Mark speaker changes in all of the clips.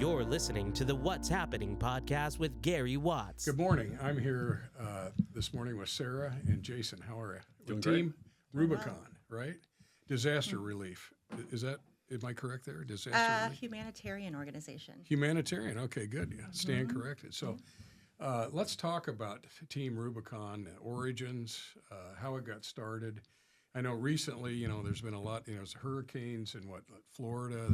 Speaker 1: You're listening to the What's Happening podcast with Gary Watts.
Speaker 2: Good morning. I'm here this morning with Sarah and Jason. How are you?
Speaker 3: Doing
Speaker 2: With
Speaker 3: great.
Speaker 2: Team Rubicon, right? Disaster relief. Is that, am I correct there? Disaster relief?
Speaker 4: Humanitarian organization.
Speaker 2: Humanitarian. Okay, good. Yeah, stand corrected. So let's talk about Team Rubicon, the origins, how it got started. I know recently, there's been a lot, there's hurricanes in Florida.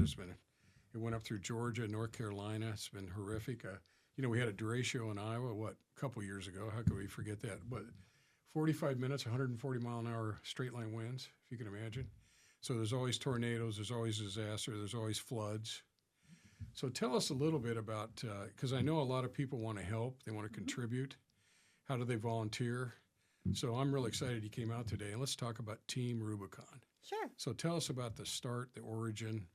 Speaker 2: It went up through Georgia, North Carolina. It's been horrific. We had a derecho in Iowa, a couple years ago. How could we forget that? But 45 minutes, 140 mile an hour straight line winds, if you can imagine. So there's always tornadoes, there's always disaster, there's always floods. So tell us a little bit about, because I know a lot of people want to help, they want to contribute. How do they volunteer? So I'm really excited you came out today, and let's talk about Team Rubicon.
Speaker 4: Sure.
Speaker 2: So tell us about the start, the origin,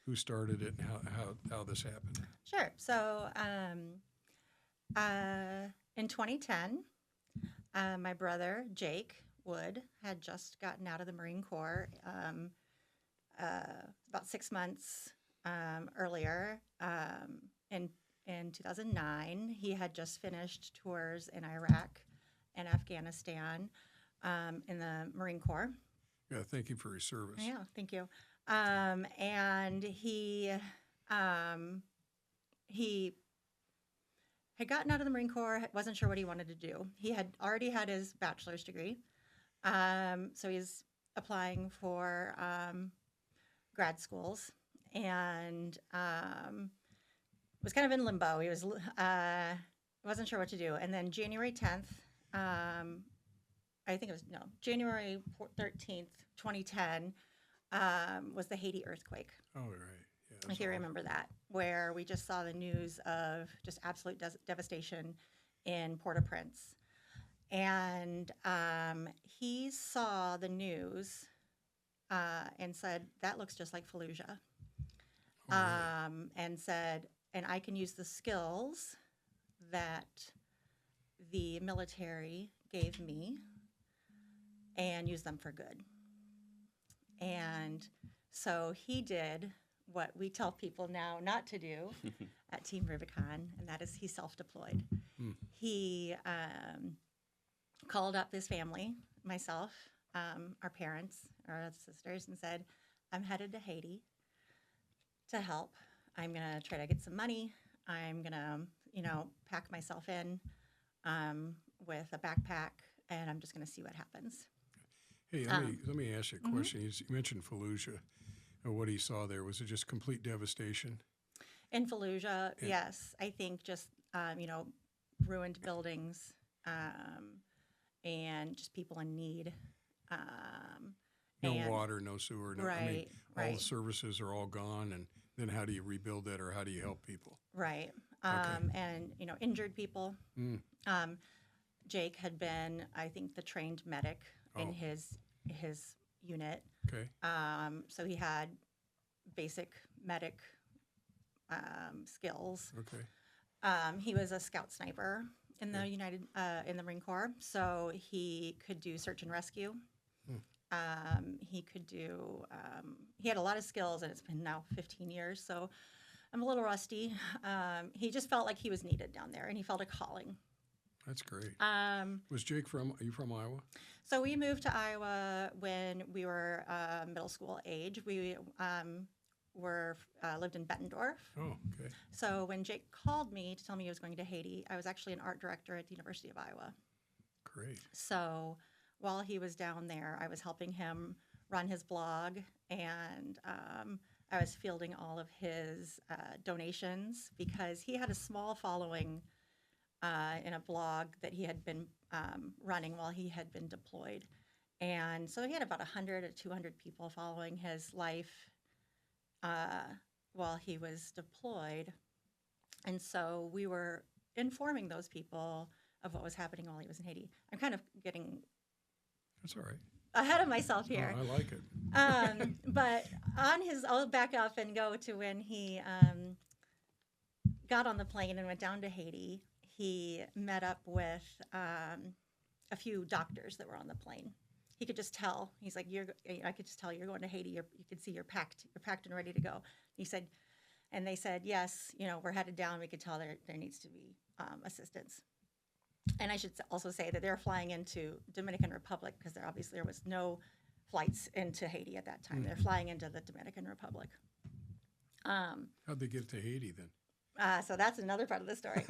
Speaker 2: who started it, and how this happened.
Speaker 4: Sure. So in 2010, my brother, Jake Wood, had just gotten out of the Marine Corps about 6 months earlier. In 2009, he had just finished tours in Iraq and Afghanistan in the Marine Corps.
Speaker 2: Yeah, thank you for your service.
Speaker 4: Yeah, thank you. And he had gotten out of the Marine Corps, wasn't sure what he wanted to do. He had already had his bachelor's degree, so he's applying for grad schools, and was kind of in limbo. He wasn't sure what to do. And then January 10th, January 13th, 2010, was the Haiti earthquake.
Speaker 2: Oh, right. Yeah,
Speaker 4: If you remember that, where we just saw the news of just absolute devastation in Port-au-Prince. And he saw the news and said, that looks just like Fallujah.
Speaker 2: Oh, really?
Speaker 4: And said, and I can use the skills that the military gave me and use them for good. And so he did what we tell people now not to do at Team Rubicon, and that is he self-deployed. He called up his family, myself, our parents, our sisters, and said, I'm headed to Haiti to help. I'm going to try to get some money. I'm going to, pack myself in with a backpack, and I'm just going to see what happens.
Speaker 2: Hey, let me ask you a question. You mentioned Fallujah. What he saw there, was it just complete devastation?
Speaker 4: In Fallujah, yes. I think just, ruined buildings and just people in need.
Speaker 2: No water, no sewer. No,
Speaker 4: Right,
Speaker 2: all
Speaker 4: right.
Speaker 2: the services are all gone, and then how do you rebuild that, or how do you help people?
Speaker 4: Right. And, injured people. Jake had been, I think, the trained medic in his unit.
Speaker 2: Okay.
Speaker 4: So he had basic medic skills.
Speaker 2: Okay.
Speaker 4: He was a scout sniper in the in the Marine Corps, so he could do search and rescue. He could do. He had a lot of skills, and it's been now 15 years, so I'm a little rusty. He just felt like he was needed down there, and he felt a calling.
Speaker 2: That's great. Was Jake are you from Iowa?
Speaker 4: So we moved to Iowa when we were middle school age. We lived in Bettendorf.
Speaker 2: Oh, okay.
Speaker 4: So when Jake called me to tell me he was going to Haiti, I was actually an art director at the University of Iowa.
Speaker 2: Great.
Speaker 4: So while he was down there, I was helping him run his blog, and I was fielding all of his donations because he had a small following in a blog that he had been running while he had been deployed. And so he had about 100 to 200 people following his life while he was deployed. And so we were informing those people of what was happening while he was in Haiti. I'm kind of getting
Speaker 2: That's all right.
Speaker 4: ahead of myself here.
Speaker 2: Oh, I like it.
Speaker 4: But I'll back up and go to when he got on the plane and went down to Haiti. He met up with a few doctors that were on the plane. He could just tell. He's like, I could just tell you're going to Haiti. You could see you're packed and ready to go. He said, And they said, yes, we're headed down. We could tell there needs to be assistance. And I should also say that they're flying into Dominican Republic because there was no flights into Haiti at that time. They're flying into the Dominican Republic.
Speaker 2: How'd they get to Haiti then?
Speaker 4: So that's another part of the story.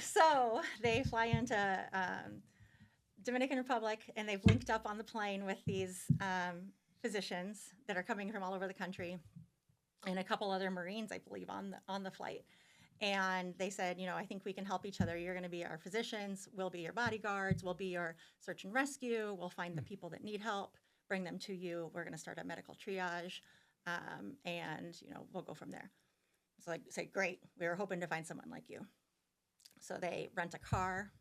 Speaker 4: So they fly into Dominican Republic, and they've linked up on the plane with these physicians that are coming from all over the country, and a couple other Marines, I believe, on the flight. And they said, I think we can help each other. You're going to be our physicians. We'll be your bodyguards. We'll be your search and rescue. We'll find the people that need help, bring them to you. We're going to start a medical triage, and we'll go from there. So I say, great. We were hoping to find someone like you. So they rent a car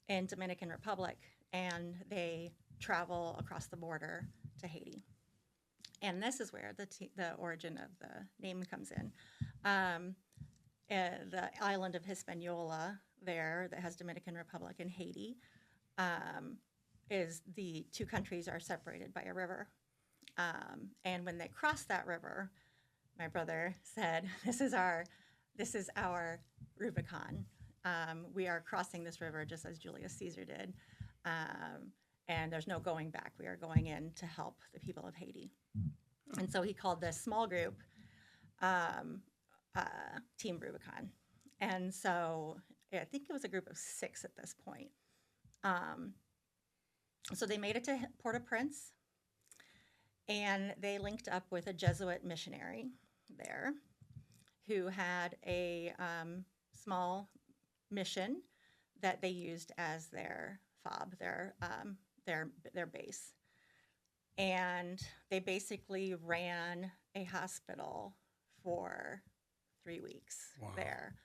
Speaker 4: in Dominican Republic, and they travel across the border to Haiti. And this is where the origin of the name comes in. The island of Hispaniola there that has Dominican Republic and Haiti is the two countries are separated by a river. And when they crossed that river, my brother said, this is our Rubicon. We are crossing this river just as Julius Caesar did. And there's no going back. We are going in to help the people of Haiti. And so he called this small group Team Rubicon. And so I think it was a group of 6 at this point. So they made it to Port-au-Prince, and they linked up with a Jesuit missionary there who had a small mission that they used as their fob, their base. And they basically ran a hospital for 3 weeks there.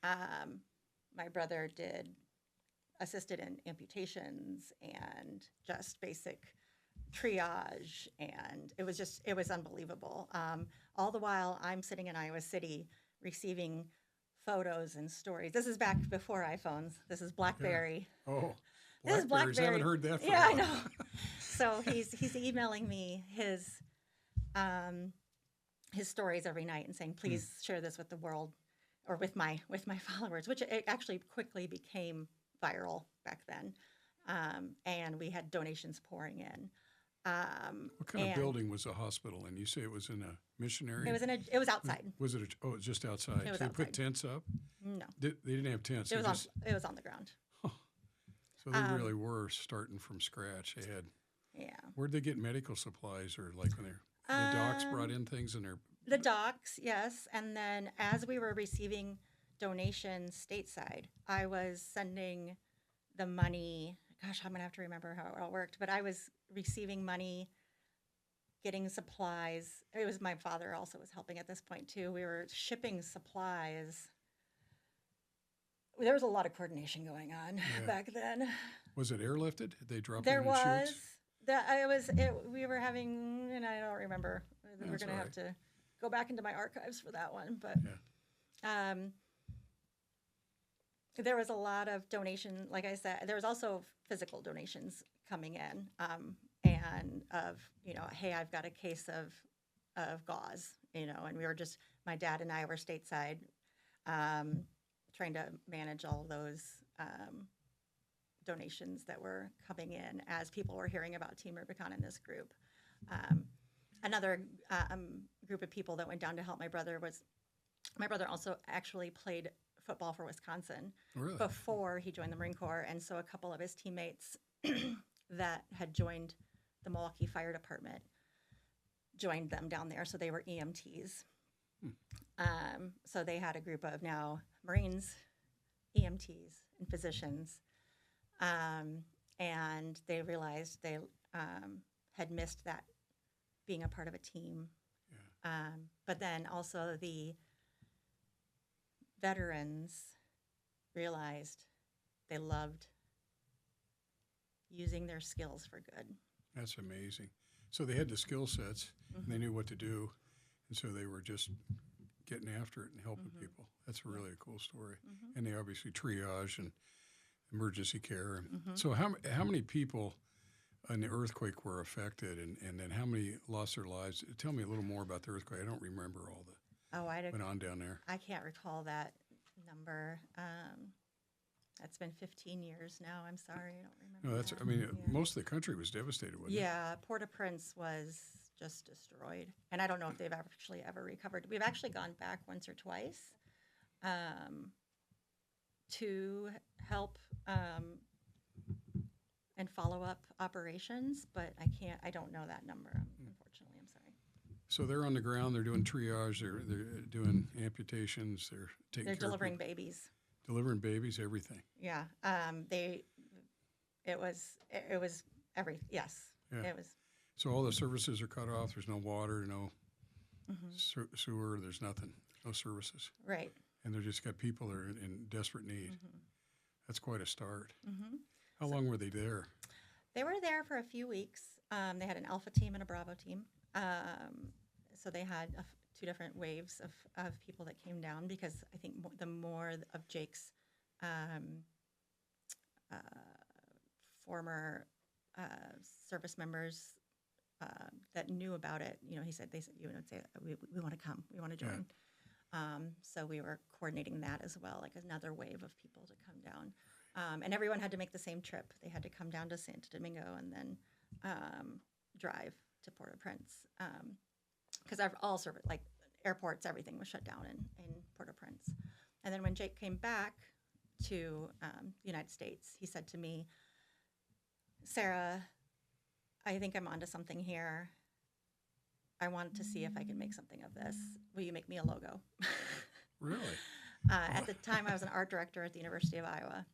Speaker 4: My brother assisted in amputations and just basic triage, and it was unbelievable. All the while I'm sitting in Iowa City receiving photos and stories. This is back before iPhones. This is BlackBerry.
Speaker 2: Yeah. Oh,
Speaker 4: this is BlackBerry.
Speaker 2: I haven't heard that for a
Speaker 4: while. I know. So he's emailing me his stories every night and saying, please share this with the world or with my followers, which it actually quickly became viral back then. And we had donations pouring in.
Speaker 2: What kind of building was the hospital in? You say it was in a missionary?
Speaker 4: It was outside.
Speaker 2: Was it? It was just outside.
Speaker 4: It was
Speaker 2: They
Speaker 4: outside.
Speaker 2: put tents up?
Speaker 4: No.
Speaker 2: They didn't have tents.
Speaker 4: It was on the ground.
Speaker 2: So they really were starting from scratch. They had.
Speaker 4: Yeah.
Speaker 2: Where'd they get medical supplies, or like when the docs brought in things in their?
Speaker 4: The docs, yes, and then as we were receiving donations stateside, I was sending the money. Gosh, I'm gonna have to remember how it all worked, but I was receiving money, getting supplies. It was my father also was helping at this point too. We were shipping supplies. There was a lot of coordination going on back then.
Speaker 2: Was it airlifted? Did they drop
Speaker 4: There
Speaker 2: it in
Speaker 4: was.
Speaker 2: chutes?
Speaker 4: We were having, and I don't remember. We're going to have to go back into my archives for that one. But there was a lot of donation. Like I said, there was also physical donations coming in, and of, hey, I've got a case of gauze, and we were just, my dad and I were stateside, trying to manage all of those donations that were coming in as people were hearing about Team Rubicon in this group. Another group of people that went down to help my brother also actually played football for Wisconsin before he joined the Marine Corps, and so a couple of his teammates that had joined the Milwaukee Fire Department joined them down there, so they were EMTs. So they had a group of now Marines, EMTs, and physicians, and they realized they had missed that being a part of a team. Yeah. But then also the veterans realized they loved using their skills for good.
Speaker 2: That's amazing. So they had the skill sets, and they knew what to do, and so they were just getting after it and helping people. That's a really cool story. And they obviously triage and emergency care. So how many people in the earthquake were affected, and then how many lost their lives? Tell me a little more about the earthquake. I don't remember all went on down there?
Speaker 4: I can't recall that number. That's been 15 years now. I'm sorry, I don't remember.
Speaker 2: No, that's.
Speaker 4: that.
Speaker 2: I mean,
Speaker 4: Yeah.
Speaker 2: most of the country was devastated, wasn't it?
Speaker 4: Yeah, Port-au-Prince was just destroyed, and I don't know if they've actually ever recovered. We've actually gone back once or twice to help and follow up operations, but I don't know that number. Unfortunately, I'm sorry.
Speaker 2: So they're on the ground. They're doing triage. They're doing amputations. They're taking.
Speaker 4: They're
Speaker 2: care
Speaker 4: delivering
Speaker 2: of people.
Speaker 4: babies.
Speaker 2: Delivering babies, everything.
Speaker 4: Yeah, it was yes,
Speaker 2: Yeah.
Speaker 4: it was.
Speaker 2: So all the services are cut off. There's no water, no sewer. There's nothing. No services.
Speaker 4: Right.
Speaker 2: And they're just got people that are in desperate need. That's quite a start.
Speaker 4: Mm-hmm.
Speaker 2: How long were they there?
Speaker 4: They were there for a few weeks. They had an Alpha team and a Bravo team. So they had two different waves of people that came down because I think the more of Jake's former service members that knew about it, they said, we want to come, we want to join. So we were coordinating that as well, like another wave of people to come down. And everyone had to make the same trip. They had to come down to Santo Domingo and then drive to Port-au-Prince. Because all service, like airports, everything was shut down in Port-au-Prince. And then when Jake came back to the United States, he said to me, Sarah, I think I'm onto something here. I wanted to see if I can make something of this. Will you make me a logo?
Speaker 2: Really?
Speaker 4: At the time, I was an art director at the University of Iowa.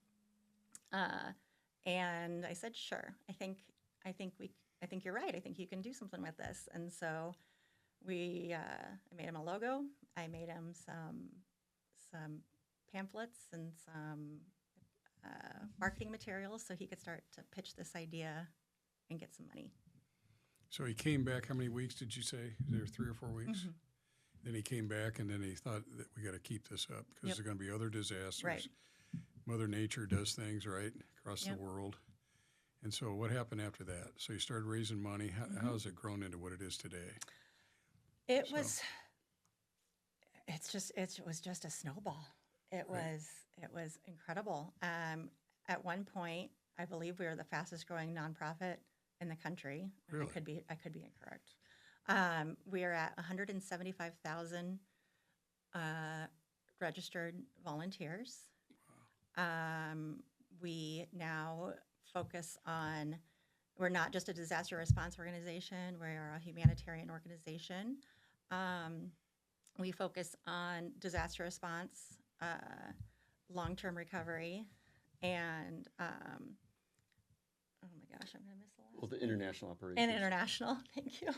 Speaker 4: And I said, sure. I think you're right. I think you can do something with this. And so I made him a logo. I made him some pamphlets and some marketing materials so he could start to pitch this idea and get some money.
Speaker 2: So he came back. How many weeks did you say? There were 3 or 4 weeks. Then he came back, and then he thought that we got to keep this up because there's going to be other disasters.
Speaker 4: Right.
Speaker 2: Mother Nature does things right across the world. And so what happened after that? So you started raising money. How has it grown into what it is today?
Speaker 4: It was just a snowball. It was incredible. At one point, I believe we were the fastest growing nonprofit in the country.
Speaker 2: Really?
Speaker 4: I could be incorrect. We are at 175,000 registered volunteers. Wow. We now focus on, we're not just a disaster response organization, we're a humanitarian organization. We focus on disaster response, long-term recovery, and oh my gosh, I'm going to miss the last.
Speaker 3: Well, the international operations.
Speaker 4: And international, thank you.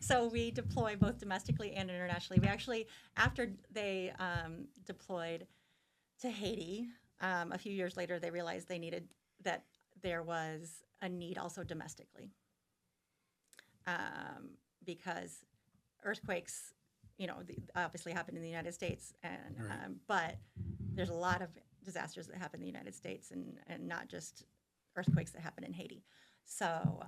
Speaker 4: So we deploy both domestically and internationally. We actually, after they deployed to Haiti, a few years later, they realized that there was a need also domestically. Because earthquakes, obviously happen in the United States, and but there's a lot of disasters that happen in the United States, and not just earthquakes that happen in Haiti. So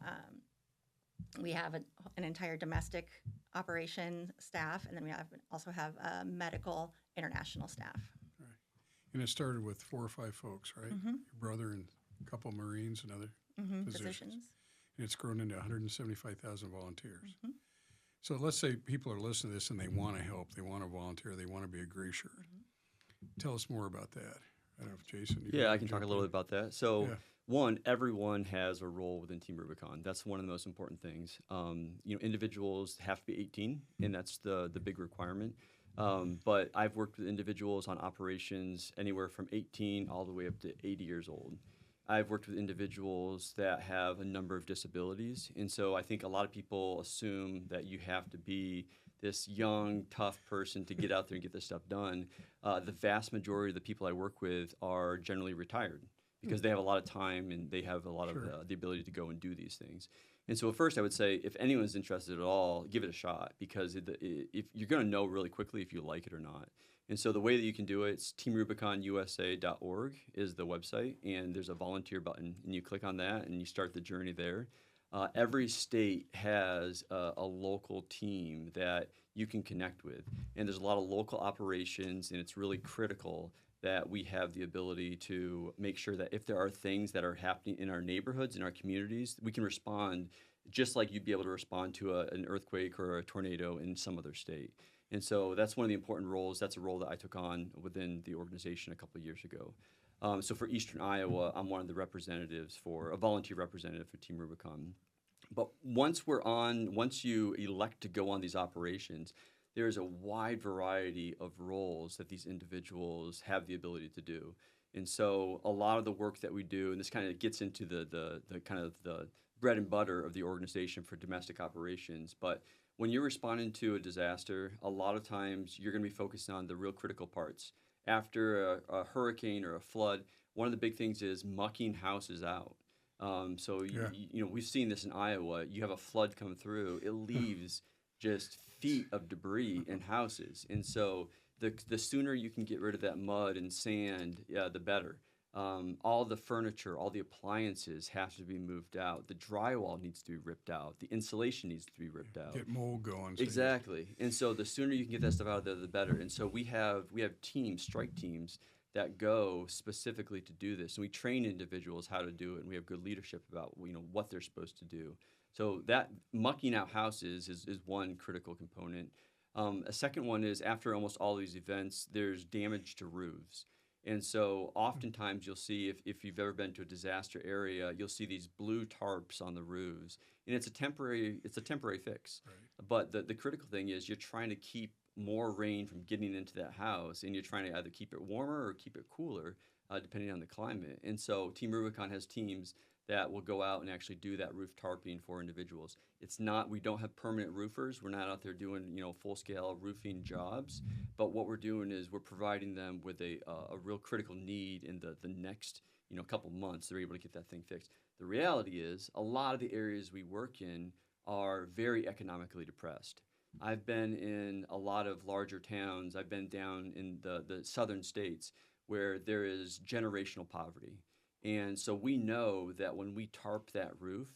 Speaker 4: we have an entire domestic operation staff, and then we also have a medical international staff.
Speaker 2: Right. And it started with 4 or 5 folks, right? Your brother and a couple Marines and other physicians. And it's grown into 175,000 volunteers. So let's say people are listening to this and they want to help, they want to volunteer, they want to be a gray shirt. Tell us more about that. I don't know if Jason.
Speaker 3: I can talk a little bit about that. So, one, everyone has a role within Team Rubicon. That's one of the most important things. Individuals have to be 18, and that's the big requirement. But I've worked with individuals on operations anywhere from 18 all the way up to 80 years old. I've worked with individuals that have a number of disabilities, and so I think a lot of people assume that you have to be this young, tough person to get out there and get this stuff done. The vast majority of the people I work with are generally retired because they have a lot of time and they have a lot of the ability to go and do these things. And so first I would say if anyone's interested at all, give it a shot because if you're going to know really quickly if you like it or not. And so the way that you can do it's teamrubiconusa.org is the website, and there's a volunteer button, and you click on that and you start the journey there. Every state has a local team that you can connect with. And there's a lot of local operations, and it's really critical that we have the ability to make sure that if there are things that are happening in our neighborhoods, in our communities, we can respond just like you'd be able to respond to an earthquake or a tornado in some other state. And so that's one of the important roles. That's a role that I took on within the organization a couple of years ago. So for Eastern Iowa, I'm one of the representatives a volunteer representative for Team Rubicon. But once you elect to go on these operations, there's a wide variety of roles that these individuals have the ability to do. And so a lot of the work that we do, and this kind of gets into the kind of the bread and butter of the organization for domestic operations, but when you're responding to a disaster, a lot of times you're going to be focused on the real critical parts. After a hurricane or a flood, one of the big things is mucking houses out. We've seen this in Iowa. You have a flood come through, it leaves just feet of debris in houses. And so the sooner you can get rid of that mud and sand, the better. All the furniture, all the appliances have to be moved out. The drywall needs to be ripped out. The insulation needs to be ripped out.
Speaker 2: Get mold going.
Speaker 3: Exactly. And so the sooner you can get that stuff out of there, the better. And so we have teams, strike teams, that go specifically to do this. And we train individuals how to do it, and we have good leadership about what they're supposed to do. So that mucking out houses is one critical component. A second one is after almost all these events, there's damage to roofs. And so oftentimes you'll see, if you've ever been to a disaster area, you'll see these blue tarps on the roofs. And it's a temporary fix. Right. But the critical thing is you're trying to keep more rain from getting into that house, and you're trying to either keep it warmer or keep it cooler, depending on the climate. And so Team Rubicon has teams that will go out and actually do that roof tarping for individuals. We don't have permanent roofers. We're not out there doing, full-scale roofing jobs. But what we're doing is we're providing them with a real critical need in the next, couple months. They're able to get that thing fixed. The reality is a lot of the areas we work in are very economically depressed. I've been in a lot of larger towns. I've been down in the southern states where there is generational poverty. And so we know that when we tarp that roof,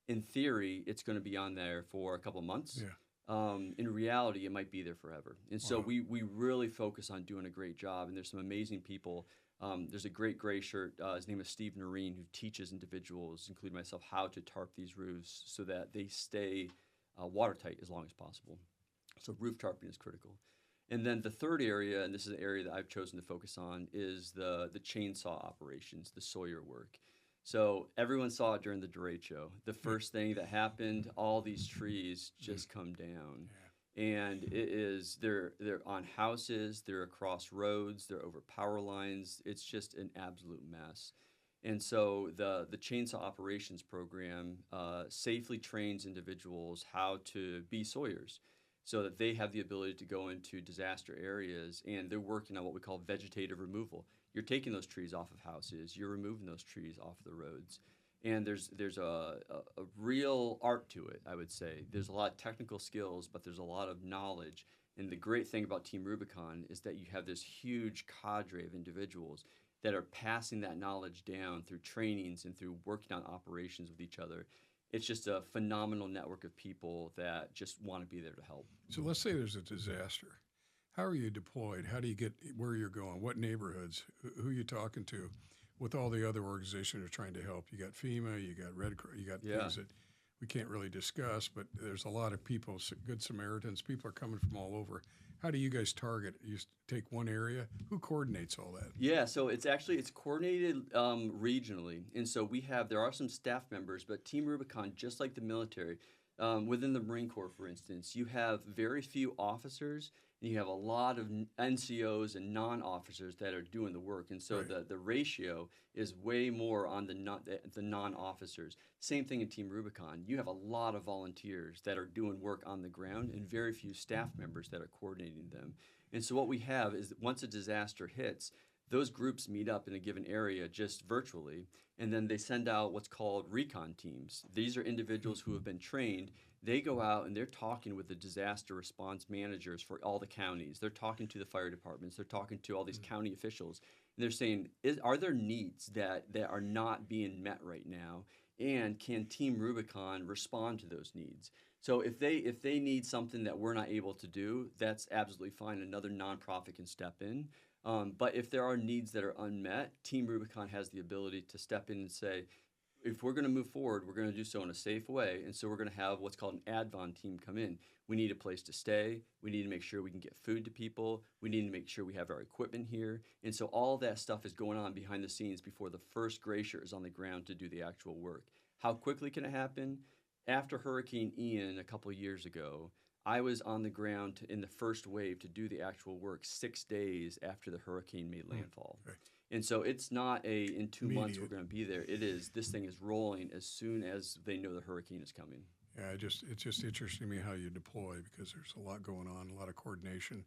Speaker 3: in theory, it's going to be on there for a couple months. Yeah. In reality, it might be there forever. And so we really focus on doing a great job. And there's some amazing people. There's a great gray shirt. His name is Steve Noreen, who teaches individuals, including myself, how to tarp these roofs so that they stay watertight as long as possible. So roof tarping is critical. And then the third area, and this is an area that I've chosen to focus on, is the chainsaw operations, the Sawyer work. So everyone saw it during the derecho. The first thing that happened, all these trees just come down. Yeah. And they're on houses, they're across roads, they're over power lines. It's just an absolute mess. And so the chainsaw operations program safely trains individuals how to be sawyers, so that they have the ability to go into disaster areas, and they're working on what we call vegetative removal. You're taking those trees off of houses, you're removing those trees off of the roads. And there's a real art to it, I would say. There's a lot of technical skills, but there's a lot of knowledge. And the great thing about Team Rubicon is that you have this huge cadre of individuals that are passing that knowledge down through trainings and through working on operations with each other. It's just a phenomenal network of people that just want to be there to help.
Speaker 2: So let's say there's a disaster. How are you deployed? How do you get where you're going? What neighborhoods? Who are you talking to with all the other organizations that are trying to help? You got FEMA, you got Red Cross, you got things that we can't really discuss, but there's a lot of people, Good Samaritans, people are coming from all over. How do you guys target? You take one area? Who coordinates all that?
Speaker 3: Yeah, so it's coordinated regionally. And so there are some staff members, but Team Rubicon, just like the military, within the Marine Corps, for instance, you have very few officers, and you have a lot of NCOs and non-officers that are doing the work. And so the ratio is way more on the non-officers. Same thing in Team Rubicon. You have a lot of volunteers that are doing work on the ground and very few staff members that are coordinating them. And so what we have is once a disaster hits, those groups meet up in a given area just virtually, and then they send out what's called recon teams. These are individuals who have been trained. They go out and they're talking with the disaster response managers for all the counties. They're talking to the fire departments. They're talking to all these county officials. And they're saying, are there needs that are not being met right now? And can Team Rubicon respond to those needs? So if they need something that we're not able to do, that's absolutely fine. Another nonprofit can step in. But if there are needs that are unmet, Team Rubicon has the ability to step in and say, if we're going to move forward, we're going to do so in a safe way. And so we're going to have what's called an advon team come in. We need a place to stay. We need to make sure we can get food to people. We need to make sure we have our equipment here. And so all that stuff is going on behind the scenes before the first glacier is on the ground to do the actual work. How quickly can it happen? After Hurricane Ian a couple of years ago, I was on the ground in the first wave to do the actual work 6 days after the hurricane made landfall.
Speaker 2: Right.
Speaker 3: And so it's not in 2 months we're
Speaker 2: Immediate.
Speaker 3: going to be there. It is, this thing is rolling as soon as they know the hurricane is coming.
Speaker 2: Yeah, it's just interesting to me how you deploy, because there's a lot going on, a lot of coordination.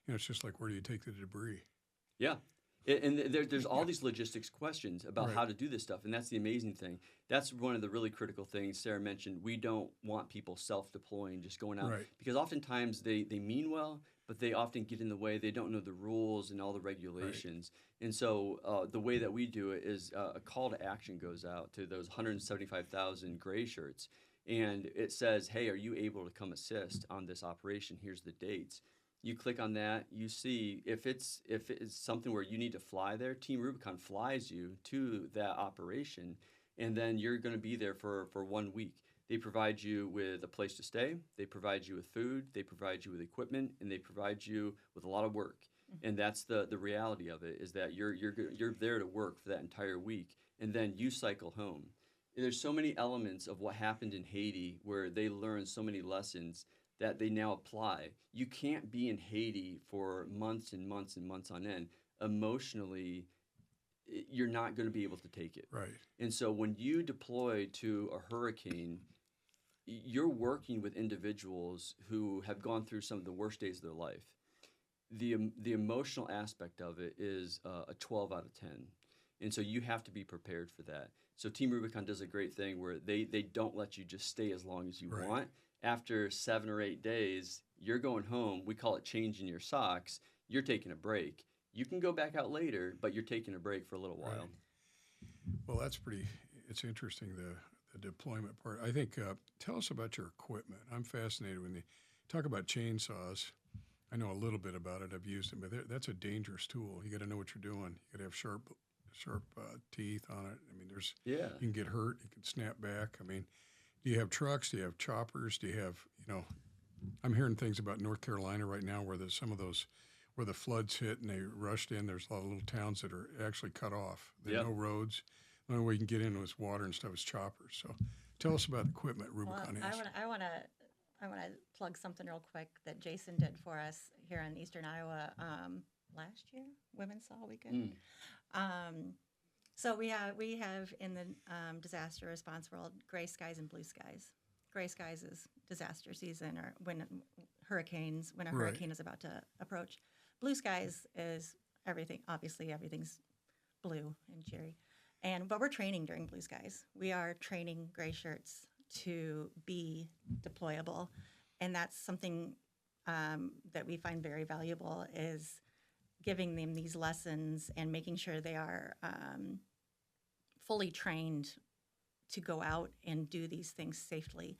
Speaker 2: You know, it's just like, where do you take the debris?
Speaker 3: Yeah. And there's all these logistics questions about
Speaker 2: Right.
Speaker 3: how to do this stuff, and that's the amazing thing. That's one of the really critical things Sarah mentioned. We don't want people self-deploying, just going out,
Speaker 2: Right.
Speaker 3: because oftentimes they mean well, but they often get in the way. They don't know the rules and all the regulations. And so the way that we do it is a call to action goes out to those 175,000 gray shirts, and it says, hey, are you able to come assist on this operation? Here's the dates. You click on that, you see if it's something where you need to fly there, Team Rubicon flies you to that operation, and then you're going to be there for 1 week. They provide you with a place to stay, they provide you with food, they provide you with equipment, and they provide you with a lot of work. And that's the reality of it, is that you're there to work for that entire week, and then you cycle home. There's so many elements of what happened in Haiti where they learned so many lessons that they now apply. You can't be in Haiti for months and months and months on end. Emotionally, you're not going to be able to take it.
Speaker 2: Right.
Speaker 3: And so when you deploy to a hurricane, you're working with individuals who have gone through some of the worst days of their life. The emotional aspect of it is a 12 out of 10. And so you have to be prepared for that. So Team Rubicon does a great thing where they don't let you just stay as long as you
Speaker 2: Right.
Speaker 3: want. After 7 or 8 days, you're going home. We call it changing your socks. You're taking a break. You can go back out later, but you're taking a break for a little while.
Speaker 2: Right. Well, it's interesting, the deployment part. I think, tell us about your equipment. I'm fascinated when you talk about chainsaws. I know a little bit about it. I've used them, but that's a dangerous tool. You got to know what you're doing. You got to have sharp teeth on it. I mean,
Speaker 3: Yeah.
Speaker 2: you can get hurt. You can snap back. I mean, do you have trucks? Do you have choppers? Do you have, I'm hearing things about North Carolina right now where where the floods hit and they rushed in. There's a lot of little towns that are actually cut off. There's
Speaker 3: Yep.
Speaker 2: no roads. The only way you can get in with water and stuff is choppers. So tell us about the equipment Rubicon
Speaker 4: Well,
Speaker 2: has.
Speaker 4: I want to plug something real quick that Jason did for us here in Eastern Iowa last year, Women's All Weekend. So we have in the disaster response world gray skies and blue skies. Gray skies is disaster season, or when hurricanes, when a
Speaker 2: Right.
Speaker 4: hurricane is about to approach. Blue skies is everything. Obviously, everything's blue and cheery. But we're training during blue skies. We are training gray shirts to be deployable, and that's something that we find very valuable, is giving them these lessons and making sure they are fully trained to go out and do these things safely.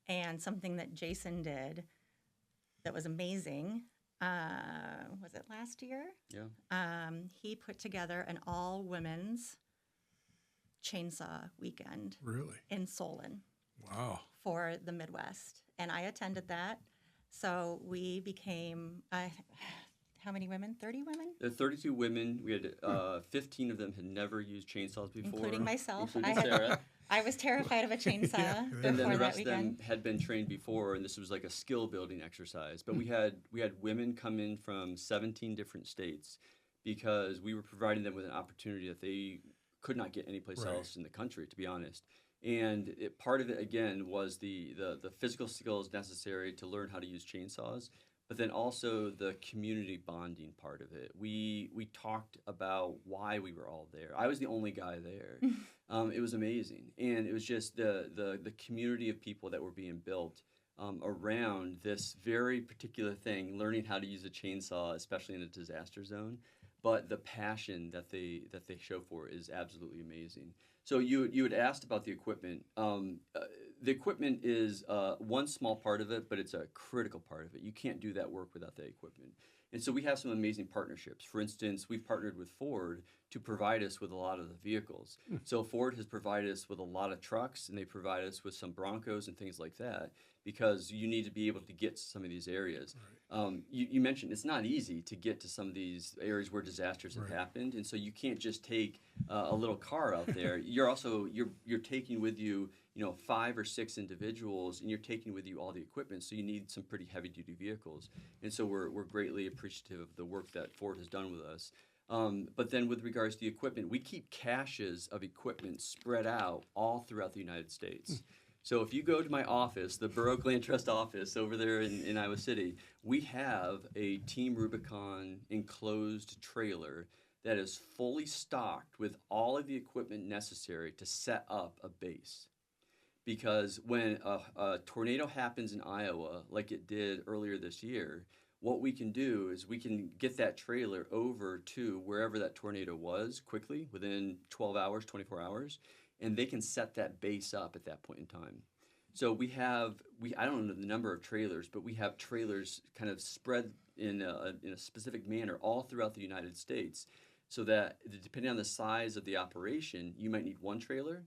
Speaker 4: And something that Jason did that was amazing, was it last year?
Speaker 3: Yeah.
Speaker 4: He put together an all-women's chainsaw weekend
Speaker 2: Really?
Speaker 4: in Solon
Speaker 2: Wow.
Speaker 4: for the Midwest. And I attended that. So we became, how many women? 30 women?
Speaker 3: There are 32 women. We had 15 of them had never used chainsaws before.
Speaker 4: Including myself.
Speaker 3: Including Sarah.
Speaker 4: I was terrified of a chainsaw
Speaker 3: And then
Speaker 4: before
Speaker 3: the
Speaker 4: that
Speaker 3: rest of them
Speaker 4: weekend.
Speaker 3: had been trained before, and this was like a skill building exercise. But we had women come in from 17 different states because we were providing them with an opportunity that they could not get anyplace
Speaker 2: Right.
Speaker 3: else in the country, to be honest. And part of it, again, was the physical skills necessary to learn how to use chainsaws, but then also the community bonding part of it. We talked about why we were all there. I was the only guy there. It was amazing. And it was just the community of people that were being built around this very particular thing, learning how to use a chainsaw, especially in a disaster zone. but the passion that they show for it is absolutely amazing. So you had asked about the equipment. The equipment is one small part of it, but it's a critical part of it. You can't do that work without the equipment. And so we have some amazing partnerships. For instance, we've partnered with Ford to provide us with a lot of the vehicles. So Ford has provided us with a lot of trucks, and they provide us with some Broncos and things like that, because you need to be able to get to some of these areas. Right. You mentioned it's not easy to get to some of these areas where disasters have happened, and so you can't just take a little car out there. You're taking with you 5 or 6 individuals, and you're taking with you all the equipment, so you need some pretty heavy-duty vehicles. And so we're greatly appreciative of the work that Ford has done with us. But then with regards to the equipment, we keep caches of equipment spread out all throughout the United States. So if you go to my office, the Borough Land Trust office over there in Iowa City, we have a Team Rubicon enclosed trailer that is fully stocked with all of the equipment necessary to set up a base. Because when a tornado happens in Iowa, like it did earlier this year, what we can do is we can get that trailer over to wherever that tornado was quickly, within 12 hours, 24 hours, and they can set that base up at that point in time. So I don't know the number of trailers, but we have trailers kind of spread in a specific manner all throughout the United States, so that depending on the size of the operation, you might need 1 trailer,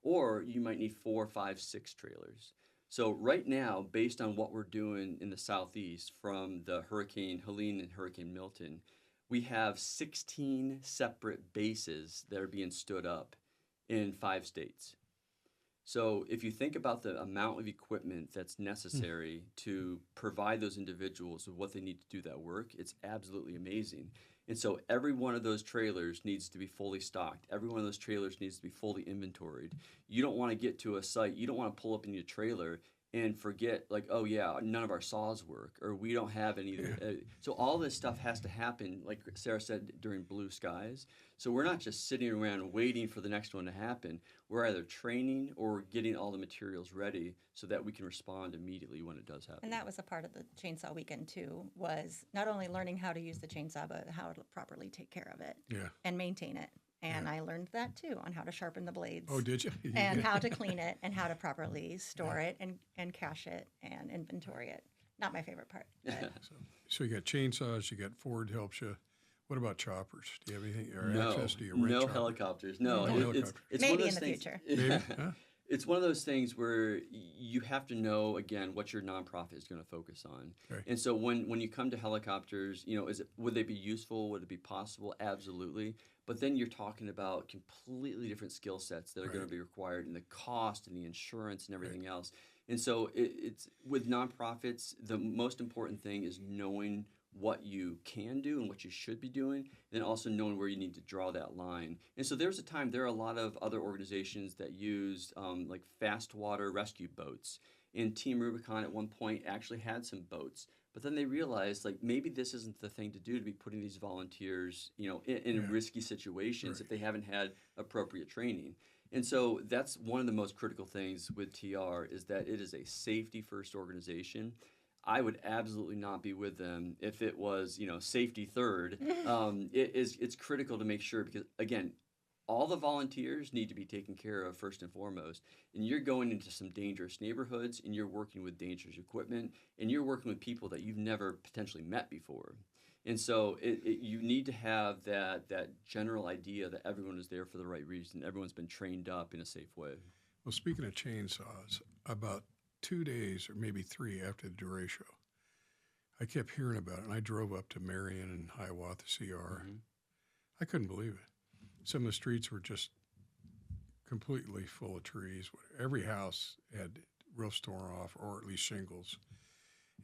Speaker 3: or you might need 4, 5, 6 trailers. So right now, based on what we're doing in the Southeast from the Hurricane Helene and Hurricane Milton, we have 16 separate bases that are being stood up in 5 states. So if you think about the amount of equipment that's necessary to provide those individuals with what they need to do that work, it's absolutely amazing. And so every one of those trailers needs to be fully stocked. Every one of those trailers needs to be fully inventoried. You don't want to get to a site, you don't want to pull up in your trailer and forget, like, oh yeah, none of our saws work, or we don't have any. So all this stuff has to happen, like Sarah said, during blue skies. So we're not just sitting around waiting for the next one to happen. We're either training or getting all the materials ready so that we can respond immediately when it does happen.
Speaker 4: And that was a part of the chainsaw weekend too, was not only learning how to use the chainsaw, but how to properly take care of it and maintain it. And I learned that too, on how to sharpen the blades.
Speaker 2: Oh, did you?
Speaker 4: And how to clean it, and how to properly store it and cache it and inventory it. Not my favorite part.
Speaker 2: So you got chainsaws, you got Ford helps you. What about choppers? Do you have anything, or
Speaker 3: No,
Speaker 2: access to your rent chopper?
Speaker 3: helicopters. No,
Speaker 2: helicopters.
Speaker 3: It's
Speaker 4: Maybe
Speaker 3: one of
Speaker 4: in
Speaker 3: those
Speaker 4: the
Speaker 3: things,
Speaker 4: future.
Speaker 2: Maybe? Huh?
Speaker 3: It's one of those things where you have to know, again, what your nonprofit is going to focus on.
Speaker 2: Okay.
Speaker 3: And so when you come to helicopters, would they be useful? Would it be possible? Absolutely. But then you're talking about completely different skill sets that are going to be required, and the cost and the insurance and everything else. And so it's with nonprofits, the most important thing is knowing what you can do and what you should be doing, and also knowing where you need to draw that line. And so there are a lot of other organizations that used like fast water rescue boats. And Team Rubicon at one point actually had some boats, but then they realized, like, maybe this isn't the thing to do, to be putting these volunteers, in risky situations if they haven't had appropriate training. And so that's one of the most critical things with TR, is that it is a safety-first organization. I would absolutely not be with them if it was, safety third. It's critical to make sure, because, again, all the volunteers need to be taken care of first and foremost. And you're going into some dangerous neighborhoods, and you're working with dangerous equipment, and you're working with people that you've never potentially met before. And so you need to have that general idea that everyone is there for the right reason. Everyone's been trained up in a safe way.
Speaker 2: Well, speaking of chainsaws, about 2 days or maybe 3 after the derecho, I kept hearing about it, and I drove up to Marion and Hiawatha CR. I couldn't believe it. Some of the streets were just completely full of trees. Every house had roofs torn off, or at least shingles.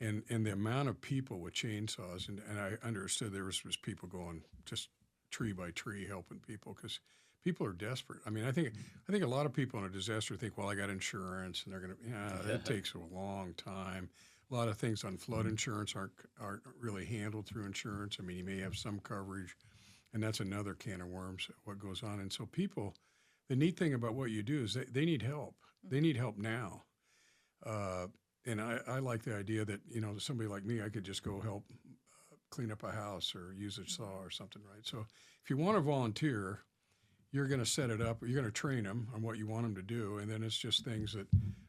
Speaker 2: And the amount of people with chainsaws, and I understood there was people going just tree by tree helping people, because people are desperate. I mean, I think a lot of people in a disaster think, well, I got insurance, and they're going to, that takes a long time. A lot of things on flood insurance aren't really handled through insurance. I mean, you may have some coverage, and that's another can of worms, what goes on. And so people, the neat thing about what you do is they need help. They need help now. And I like the idea that, somebody like me, I could just go help clean up a house or use a saw or something, right? So if you want to volunteer, you're going to set it up. You're going to train them on what you want them to do, and then it's just things that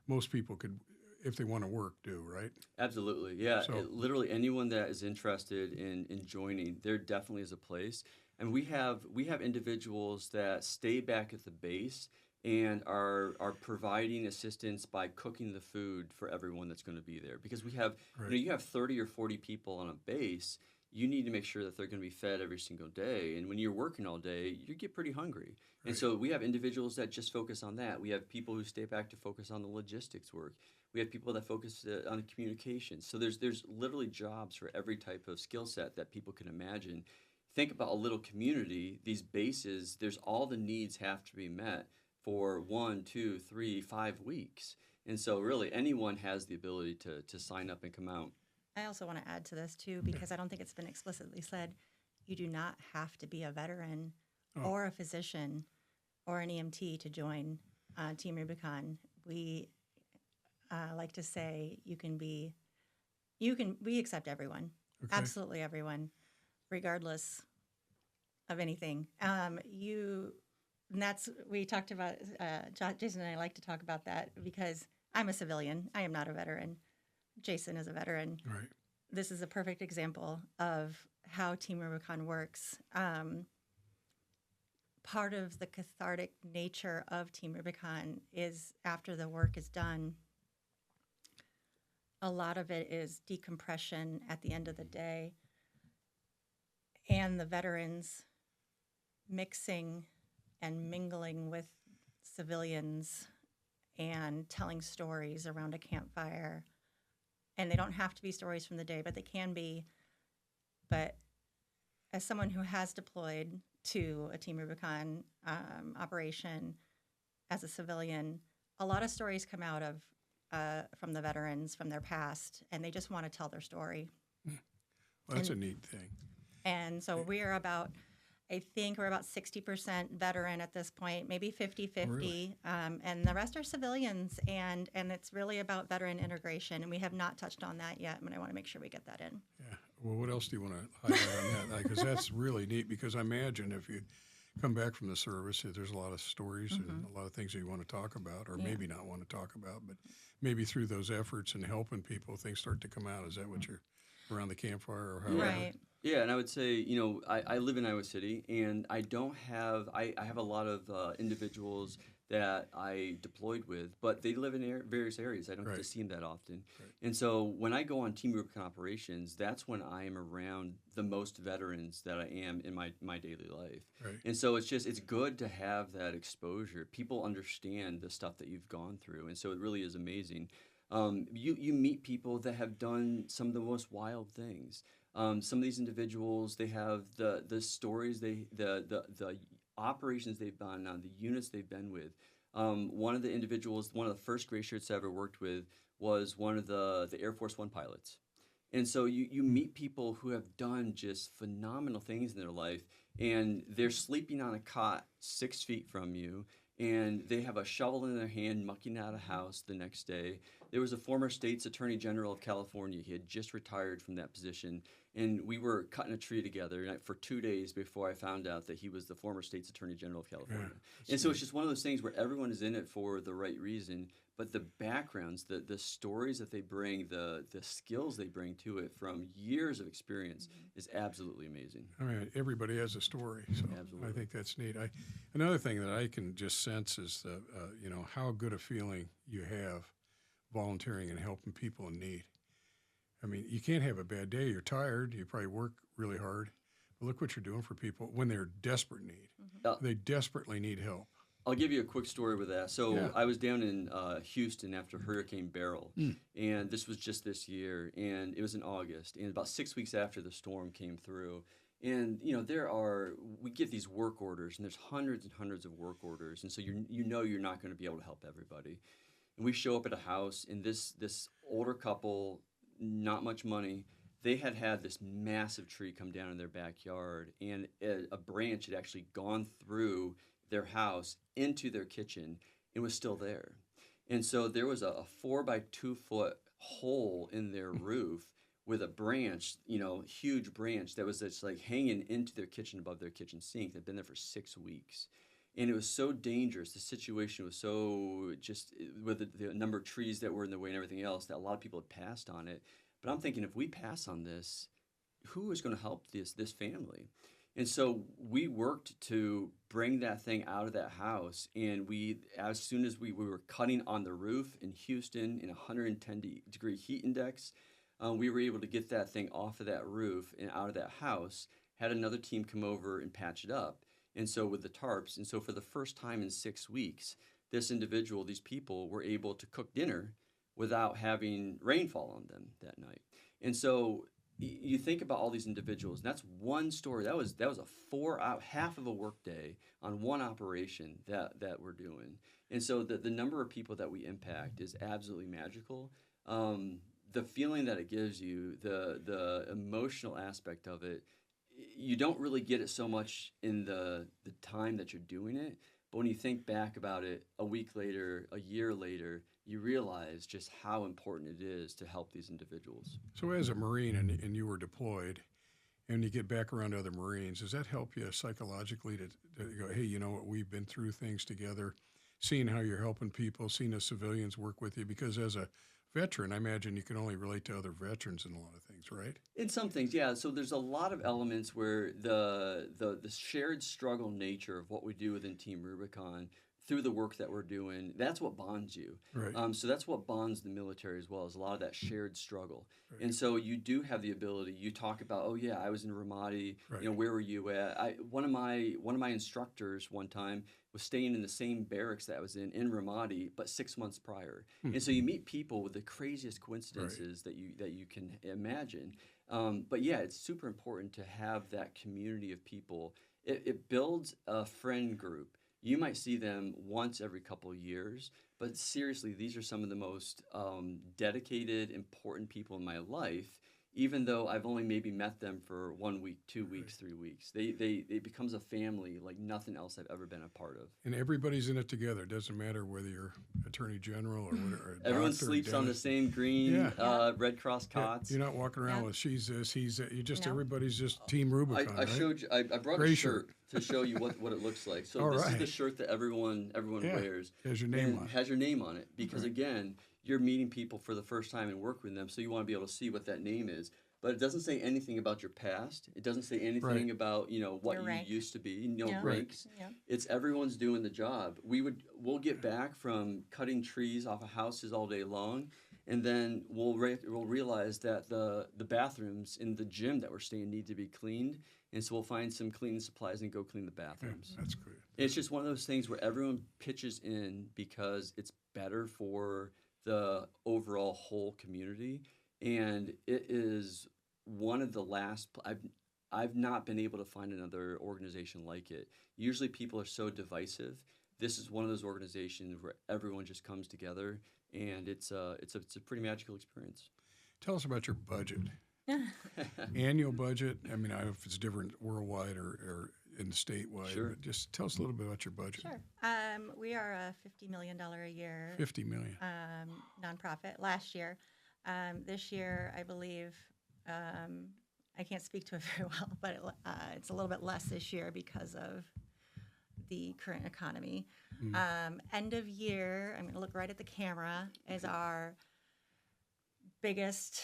Speaker 2: most people could, if they want to work, do, right?
Speaker 3: Absolutely, yeah.
Speaker 2: So,
Speaker 3: Literally anyone that is interested in joining, there definitely is a place. And we have individuals that stay back at the base and are providing assistance by cooking the food for everyone that's going to be there. Because we have,
Speaker 2: right.
Speaker 3: you have 30 or 40 people on a base. You need to make sure that they're going to be fed every single day. And when you're working all day, you get pretty hungry. Right. And so we have individuals that just focus on that. We have people who stay back to focus on the logistics work. We have people that focus on the communications. So there's literally jobs for every type of skill set that people can imagine. Think about a little community, these bases, there's all the needs have to be met for 1, 2, 3, 5 weeks. And so really anyone has the ability to sign up and come out.
Speaker 4: I also want to add to this too, because I don't think it's been explicitly said, you do not have to be a veteran or a physician or an EMT to join Team Rubicon. We like to say we accept everyone, absolutely everyone, regardless of anything. We talked about, Jason and I like to talk about that because I'm a civilian. I am not a veteran. Jason is a veteran.
Speaker 2: Right.
Speaker 4: This is a perfect example of how Team Rubicon works. Part of the cathartic nature of Team Rubicon is after the work is done, a lot of it is decompression at the end of the day, and the veterans mixing and mingling with civilians and telling stories around a campfire. And they don't have to be stories from the day, but they can be. But as someone who has deployed to a Team Rubicon operation as a civilian, a lot of stories come out of from the veterans, from their past, and they just want to tell their story.
Speaker 2: Well, that's a neat thing.
Speaker 4: And so we're about 60% veteran at this point, maybe 50-50,
Speaker 2: Really?
Speaker 4: and the rest are civilians, and it's really about veteran integration, and we have not touched on that yet, but I want to make sure we get that in.
Speaker 2: Yeah. Well, what else do you want to highlight on that? Because that's really neat, because I imagine if you come back from the service, there's a lot of stories and a lot of things that you want to talk about, or maybe not want to talk about, but maybe through those efforts and helping people, things start to come out. Is that what you're around the campfire or however?
Speaker 4: Right.
Speaker 3: Yeah, and I would say, I live in Iowa City, and I have a lot of individuals that I deployed with, but they live in various areas. I don't get to see them that often. Right. And so when I go on Team Rubicon operations, that's when I am around the most veterans that I am in my daily life. Right. And so it's good to have that exposure. People understand the stuff that you've gone through, and so it really is amazing. You meet people that have done some of the most wild things. Some of these individuals, they have the stories, the operations they've been on, the units they've been with. One of the individuals, one of the first gray shirts I ever worked with was one of the Air Force One pilots. And so you meet people who have done just phenomenal things in their life, and they're sleeping on a cot 6 feet from you, and they have a shovel in their hand mucking out a house the next day. There was a former state's attorney general of California. He had just retired from that position, and we were cutting a tree together for 2 days before I found out that he was the former state's attorney general of California. Yeah, and so it's just one of those things where everyone is in it for the right reason, but the backgrounds, the stories that they bring, the skills they bring to it from years of experience is absolutely amazing.
Speaker 2: I mean, everybody has a story, so absolutely. I think that's neat. Another thing that I can just sense is how good a feeling you have volunteering and helping people in need. I mean, you can't have a bad day. You're tired. You probably work really hard. But look what you're doing for people when they're desperate need. They desperately need help.
Speaker 3: I'll give you a quick story with that. So I was down in Houston after Hurricane Beryl, and this was just this year, and it was in August, and about 6 weeks after the storm came through. And, we get these work orders, and there's hundreds and hundreds of work orders, and so you're not going to be able to help everybody. And we show up at a house, and this older couple, not much money, they had this massive tree come down in their backyard, and a branch had actually gone through their house into their kitchen and was still there. And so there was a 4 by 2 foot hole in their roof with a branch, huge branch that was just like hanging into their kitchen above their kitchen sink. They'd been there for 6 weeks. And it was so dangerous. The situation was so just with the number of trees that were in the way and everything else that a lot of people had passed on it. But I'm thinking, if we pass on this, who is going to help this family? And so we worked to bring that thing out of that house. And as soon as we were cutting on the roof in Houston in 110-degree heat index, we were able to get that thing off of that roof and out of that house, had another team come over and patch it up. And so with the tarps, and so for the first time in 6 weeks, these people were able to cook dinner without having rainfall on them that night. And so you think about all these individuals, and that's one story. That was a 4-hour, half of a workday on one operation that we're doing. And so the number of people that we impact is absolutely magical. The feeling that it gives you, the emotional aspect of it, you don't really get it so much in the time that you're doing it, but when you think back about it a week later, a year later, you realize just how important it is to help these individuals.
Speaker 2: So as a Marine and you were deployed and you get back around other Marines, does that help you psychologically to go, hey, you know what, we've been through things together, seeing how you're helping people, seeing the civilians work with you? Because as a veteran, I imagine you can only relate to other veterans in a lot of things, right?
Speaker 3: In some things, yeah. So there's a lot of elements where the shared struggle nature of what we do within Team Rubicon through the work that we're doing, that's what bonds you.
Speaker 2: Right.
Speaker 3: So that's what bonds the military as well, is a lot of that shared struggle.
Speaker 2: Right.
Speaker 3: And so you do have the ability. You talk about, oh yeah, I was in Ramadi.
Speaker 2: Right.
Speaker 3: Where were you at? One of my instructors one time was staying in the same barracks that I was in Ramadi, but 6 months prior. And so you meet people with the craziest coincidences that you can imagine. But yeah, it's super important to have that community of people. It builds a friend group. You might see them once every couple of years, but seriously, these are some of the most dedicated, important people in my life. Even though I've only maybe met them for 1 week, 2 weeks, 3 weeks, it becomes a family like nothing else I've ever been a part of.
Speaker 2: And everybody's in it together. It doesn't matter whether you're Attorney General or whatever.
Speaker 3: Everyone sleeps on the same green Red Cross cots.
Speaker 2: Yeah. You're not walking around with she's this, he's that. You just everybody's just Team Rubicon.
Speaker 3: I showed you. I brought a shirt to show you what it looks like. So this is the shirt that everyone wears.
Speaker 2: Has your name on it.
Speaker 3: Has your name on it because again, you're meeting people for the first time and work with them, so you want to be able to see what that name is. But it doesn't say anything about your past. It doesn't say anything about what you used to be. Ranks. Yeah. It's everyone's doing the job. We'll get back from cutting trees off of houses all day long, and then we'll realize that the bathrooms in the gym that we're staying need to be cleaned, and so we'll find some cleaning supplies and go clean the bathrooms.
Speaker 2: Yeah, that's good.
Speaker 3: It's just one of those things where everyone pitches in because it's better for the overall whole community. And it is one of the last, I've not been able to find another organization like it. Usually people are so divisive. This is one of those organizations where everyone just comes together, and it's a pretty magical experience.
Speaker 2: Tell us about your budget. Annual budget. I mean, I don't know if it's different worldwide or in statewide,
Speaker 3: sure.
Speaker 2: But just tell us a little bit about your budget.
Speaker 4: Sure. We are a $50 million a year.
Speaker 2: $50 million.
Speaker 4: Nonprofit. Last year. This year, I believe, I can't speak to it very well, but it's a little bit less this year because of the current economy. End of year, I'm going to look right at the camera, is our biggest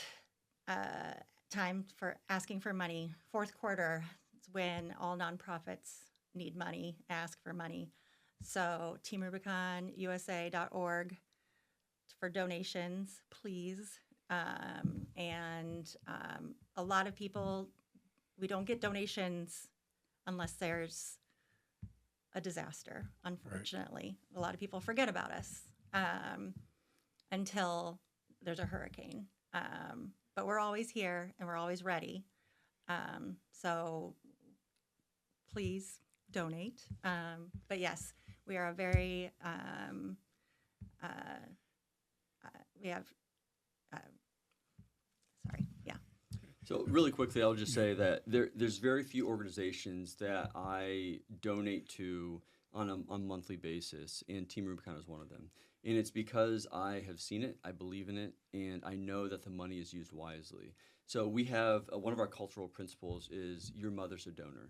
Speaker 4: time for asking for money. Fourth quarter is when all nonprofits need money, ask for money. So teamrubiconusa.org for donations, please. And a lot of people, we don't get donations unless there's a disaster, unfortunately. Right. A lot of people forget about us until there's a hurricane. But we're always here and we're always ready. So please donate. But yes, we are a very,
Speaker 3: So really quickly, I'll just say that there's very few organizations that I donate to on a monthly basis, and Team Rubicon is one of them. And it's because I have seen it, I believe in it, and I know that the money is used wisely. So we have one of our cultural principles is your mother's a donor.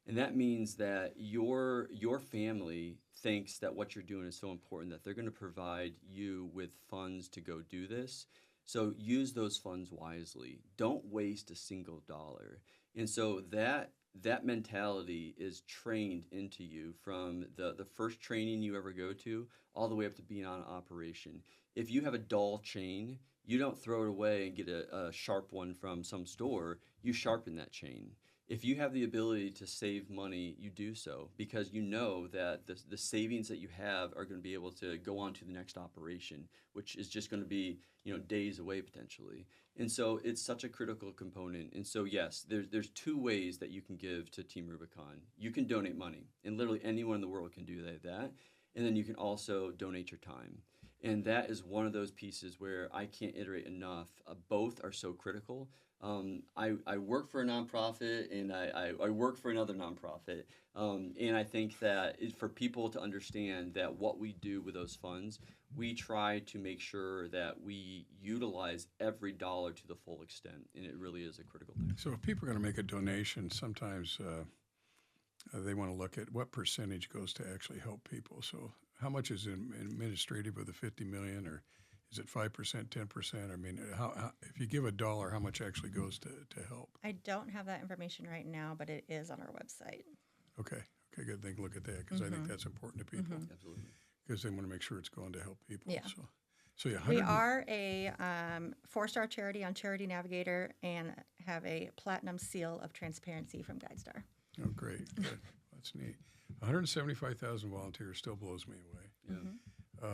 Speaker 3: And that means that your family thinks that what you're doing is so important that they're going to provide you with funds to go do this. So use those funds wisely. Don't waste a single dollar. And so that mentality is trained into you from the first training you ever go to all the way up to being on operation. If you have a dull chain, you don't throw it away and get a sharp one from some store. You sharpen that chain. If you have the ability to save money, you do so because you know that the savings that you have are going to be able to go on to the next operation, which is just going to be days away potentially. And so it's such a critical component. And so yes, there's two ways that you can give to Team Rubicon. You can donate money, and literally anyone in the world can do that. And then you can also donate your time. And that is one of those pieces where I can't iterate enough. Both are so critical. I work for a nonprofit and I work for another nonprofit. And I think that for people to understand that what we do with those funds, we try to make sure that we utilize every dollar to the full extent. And it really is a critical thing.
Speaker 2: So if people are going to make a donation, sometimes they want to look at what percentage goes to actually help people. So how much is administrative of the $50 million, or is it 5%, 10%? I mean, how if you give $1, how much actually goes to help?
Speaker 4: I don't have that information right now, but it is on our website.
Speaker 2: Okay, good. They can look at that because I think that's important to people.
Speaker 3: Absolutely.
Speaker 2: Because they want to make sure it's going to help people.
Speaker 4: Yeah.
Speaker 2: So yeah,
Speaker 4: We are a 4-star charity on Charity Navigator and have a platinum seal of transparency from GuideStar.
Speaker 2: Oh, great. Good. That's neat. 175,000 volunteers still blows me away.
Speaker 3: Yeah.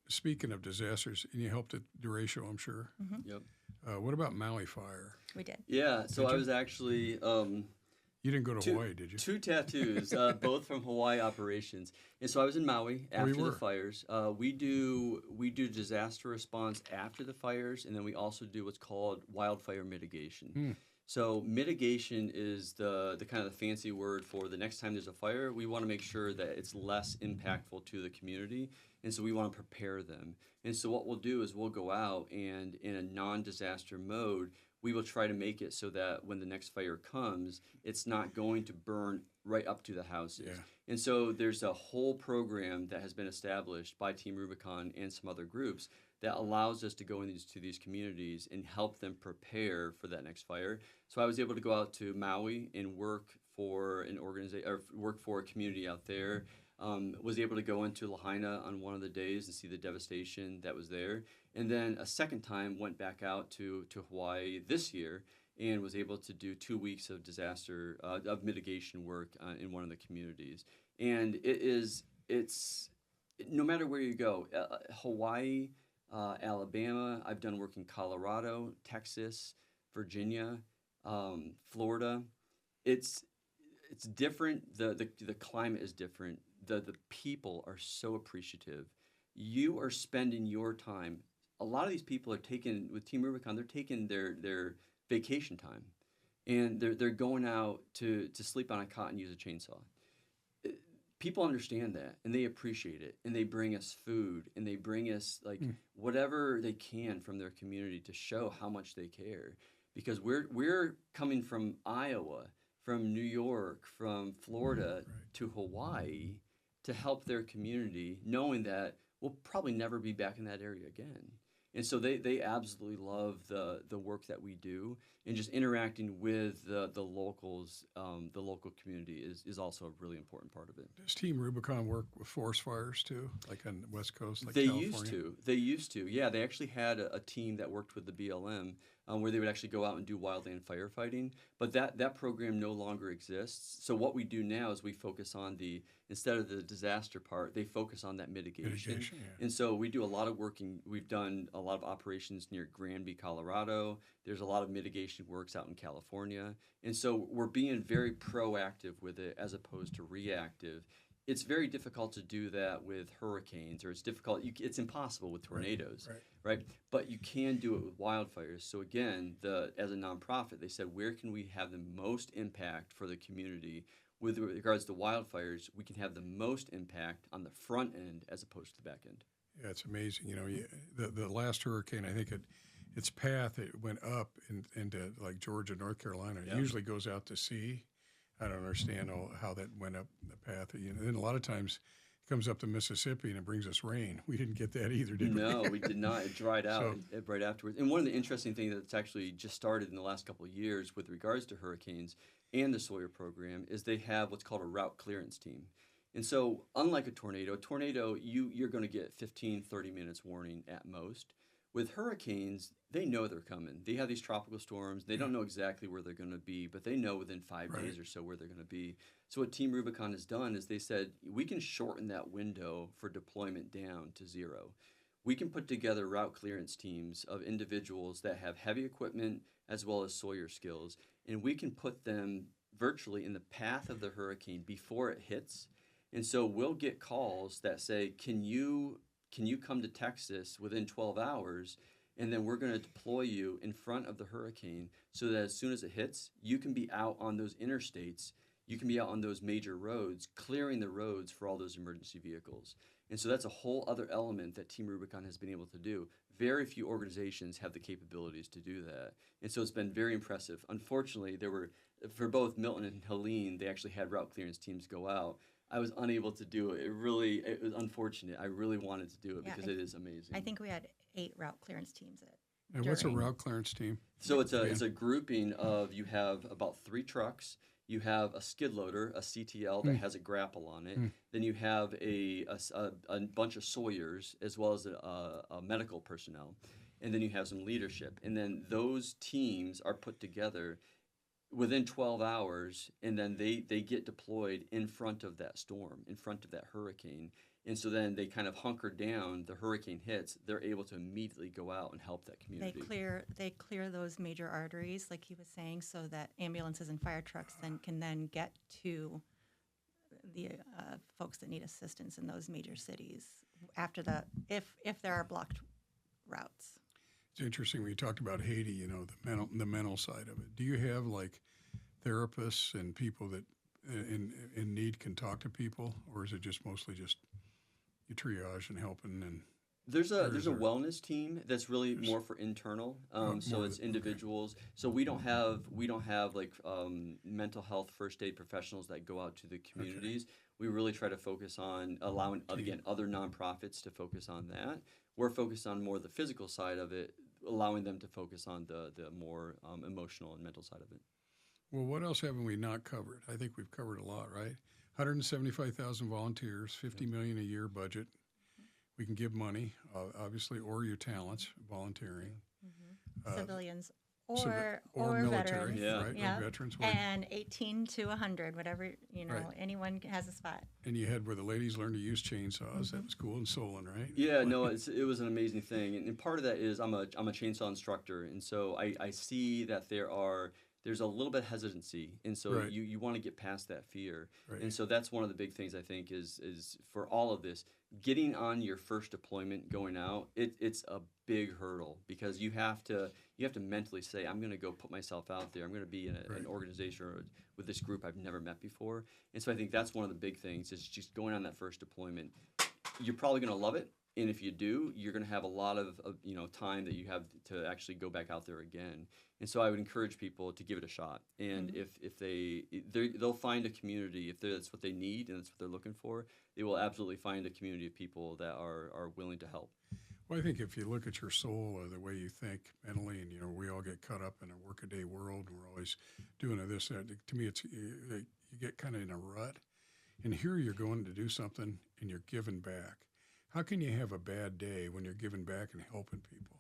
Speaker 2: Speaking of disasters, and you helped at Duratio, I'm sure.
Speaker 3: Yep.
Speaker 2: What about Maui fire?
Speaker 4: We did.
Speaker 3: Yeah. So I was actually.
Speaker 2: You didn't go to Hawaii, did you?
Speaker 3: 2 tattoos, both from Hawaii operations. And so I was in Maui after the fires. We do disaster response after the fires, and then we also do what's called wildfire mitigation. So mitigation is the kind of the fancy word for the next time there's a fire, we want to make sure that it's less impactful to the community, and so we want to prepare them. And so what we'll do is we'll go out and in a non-disaster mode, we will try to make it so that when the next fire comes, it's not going to burn right up to the houses.
Speaker 2: Yeah.
Speaker 3: And so there's a whole program that has been established by Team Rubicon and some other groups that allows us to go into these communities and help them prepare for that next fire. So I was able to go out to Maui and work for an organization or work for a community out there. Was able to go into Lahaina on one of the days and see the devastation that was there. And then a second time went back out to Hawaii this year and was able to do 2 weeks of disaster, of mitigation work in one of the communities. And it's no matter where you go, Hawaii, Alabama, I've done work in Colorado, Texas, Virginia, Florida. It's different. The climate is different. The people are so appreciative. You are spending your time. A lot of these people are taking, with Team Rubicon, they're taking their vacation time. And they're going out to sleep on a cot and use a chainsaw. People understand that, and they appreciate it. And they bring us food, and they bring us whatever they can from their community to show how much they care. Because we're coming from Iowa, from New York, from Florida to Hawaii to help their community, knowing that we'll probably never be back in that area again. And so they absolutely love the work that we do, and just interacting with the locals, the local community is also a really important part of it.
Speaker 2: Does Team Rubicon work with forest fires too, like on the West Coast, like
Speaker 3: they
Speaker 2: California?
Speaker 3: They used to. Yeah, they actually had a team that worked with the BLM where they would actually go out and do wildland firefighting. But that program no longer exists. So what we do now is we focus on instead of the disaster part, they focus on that mitigation.
Speaker 2: Yeah.
Speaker 3: And so we do a lot of work. We've done a lot of operations near Granby, Colorado. There's a lot of mitigation works out in California. And so we're being very proactive with it as opposed to reactive. It's very difficult to do that with hurricanes, or it's impossible with tornadoes, right? But you can do it with wildfires. So again, as a nonprofit, they said, where can we have the most impact for the community? With regards to wildfires, we can have the most impact on the front end as opposed to the back end.
Speaker 2: Yeah, it's amazing. The last hurricane, I think its path, it went up into like Georgia, North Carolina. It usually goes out to sea. I don't understand how that went up the path. And then a lot of times it comes up to Mississippi and it brings us rain. We didn't get that either, did we?
Speaker 3: No, we did not. It dried out right afterwards. And one of the interesting things that's actually just started in the last couple of years with regards to hurricanes and the Sawyer program is they have what's called a route clearance team. And so unlike a tornado, you're going to get 15, 30 minutes warning at most. With hurricanes, they know they're coming. They have these tropical storms. They don't know exactly where they're going to be, but they know within 5 days or so where they're going to be. So what Team Rubicon has done is they said, we can shorten that window for deployment down to 0. We can put together route clearance teams of individuals that have heavy equipment as well as Sawyer skills, and we can put them virtually in the path of the hurricane before it hits. And so we'll get calls that say, can you come to Texas within 12 hours, and then we're going to deploy you in front of the hurricane so that as soon as it hits, you can be out on those interstates, you can be out on those major roads, clearing the roads for all those emergency vehicles. And so that's a whole other element that Team Rubicon has been able to do. Very few organizations have the capabilities to do that. And so it's been very impressive. Unfortunately, for both Milton and Helene, they actually had route clearance teams go out. I was unable to do it. It was unfortunate. I really wanted to do it because it is amazing.
Speaker 4: I think we had 8 route clearance teams.
Speaker 2: And what's a route clearance team?
Speaker 3: So it's a grouping of, you have about 3 trucks. You have a skid loader, a CTL that has a grapple on it. Then you have a bunch of Sawyers as well as a medical personnel. And then you have some leadership. And then those teams are put together within 12 hours, and then they get deployed in front of that storm, in front of that hurricane. And so then they kind of hunker down, the hurricane hits, they're able to immediately go out and help that community.
Speaker 4: They clear those major arteries, like he was saying, so that ambulances and fire trucks can get to the folks that need assistance in those major cities after if there are blocked routes.
Speaker 2: It's interesting when you talked about Haiti, the mental side of it. Do you have like therapists and people that in need can talk to people, or is it just mostly just you triage and helping? And
Speaker 3: there's a wellness team that's really more for internal. So it's individuals. Okay. So we don't have like mental health first aid professionals that go out to the communities. Okay. We really try to focus on allowing other nonprofits to focus on that. We're focused on more the physical side of it, allowing them to focus on the more emotional and mental side of it.
Speaker 2: Well, what else haven't we not covered? I think we've covered a lot, right? 175,000 volunteers, $50 million a year budget. We can give money, obviously, or your talents, volunteering.
Speaker 4: Civilians or
Speaker 2: military,
Speaker 4: veterans.
Speaker 2: Right?
Speaker 4: Yeah.
Speaker 2: Or veterans.
Speaker 4: And 18 to 100, whatever, anyone has a spot.
Speaker 2: And you had where the ladies learned to use chainsaws. That was cool in Solon, right?
Speaker 3: Yeah, no, it was an amazing thing. And part of that is I'm a chainsaw instructor, and so I see that there's a little bit of hesitancy, and so you want to get past that fear. Right. And so that's one of the big things I think is for all of this, getting on your first deployment, going out, it's a big hurdle because you have to mentally say, I'm going to go put myself out there. I'm going to be in an organization or with this group I've never met before. And so I think that's one of the big things is just going on that first deployment. You're probably going to love it. And if you do, you're going to have a lot of time that you have to actually go back out there again. And so I would encourage people to give it a shot. And if they'll find a community, if that's what they need and that's what they're looking for, they will absolutely find a community of people that are willing to help.
Speaker 2: Well, I think if you look at your soul or the way you think mentally, and we all get caught up in a workaday world, and we're always doing this. To me, it's you get kind of in a rut, and here you're going to do something and you're giving back. How can you have a bad day when you're giving back and helping people?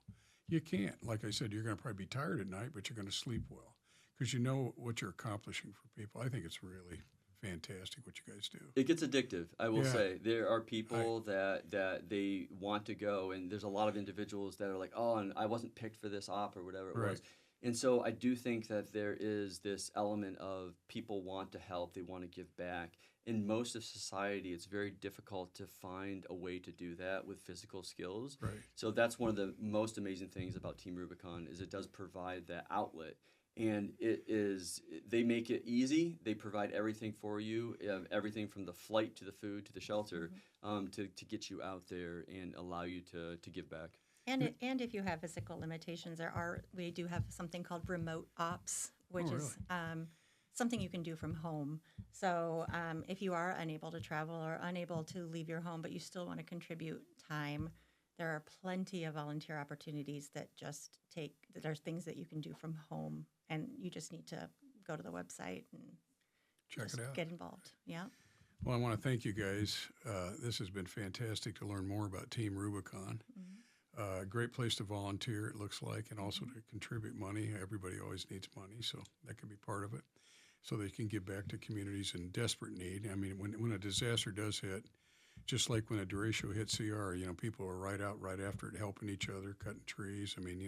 Speaker 2: You can't. Like I said, you're going to probably be tired at night, but you're going to sleep well because you know what you're accomplishing for people. I think it's really fantastic what you guys do.
Speaker 3: It gets addictive, I will say. There are people that they want to go, and there's a lot of individuals that are like, oh, and I wasn't picked for this op or whatever it was. And so I do think that there is this element of people want to help, they want to give back. In most of society, it's very difficult to find a way to do that with physical skills.
Speaker 2: Right.
Speaker 3: So that's one of the most amazing things about Team Rubicon is it does provide that outlet. And they make it easy. They provide everything for you, everything from the flight to the food to the shelter, to get you out there and allow you to give back.
Speaker 4: And if you have physical limitations, we do have something called remote ops, which is something you can do from home. So if you are unable to travel or unable to leave your home, but you still want to contribute time, there are plenty of volunteer opportunities that are things that you can do from home, and you just need to go to the website and
Speaker 2: check it out.
Speaker 4: Get involved. Yeah.
Speaker 2: Well, I want to thank you guys. This has been fantastic to learn more about Team Rubicon. Great place to volunteer, it looks like, and also to contribute money. Everybody always needs money, so that can be part of it. So they can give back to communities in desperate need. I mean, when a disaster does hit, just like when a derecho hit CR, people are right after it, helping each other, cutting trees. I mean,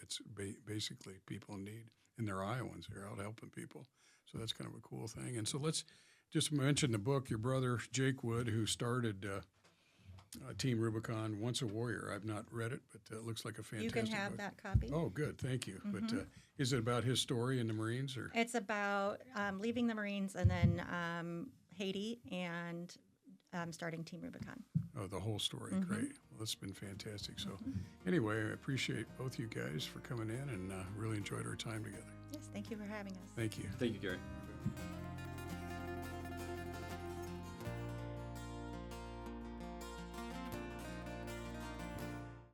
Speaker 2: it's basically people in need, and they're Iowans. They're out helping people. So that's kind of a cool thing. And so let's just mention the book. Your brother, Jake Wood, who started Team Rubicon, once a warrior. I've not read it, but it looks like a fantastic book.
Speaker 4: You can have that copy.
Speaker 2: Oh, good. Thank you. But is it about his story in the Marines? Or
Speaker 4: It's about leaving the Marines and then Haiti and starting Team Rubicon.
Speaker 2: Oh, the whole story. Great. Well, that's been fantastic. So anyway, I appreciate both you guys for coming in and really enjoyed our time together.
Speaker 4: Yes, thank you for having us.
Speaker 2: Thank you.
Speaker 3: Thank you, Gary.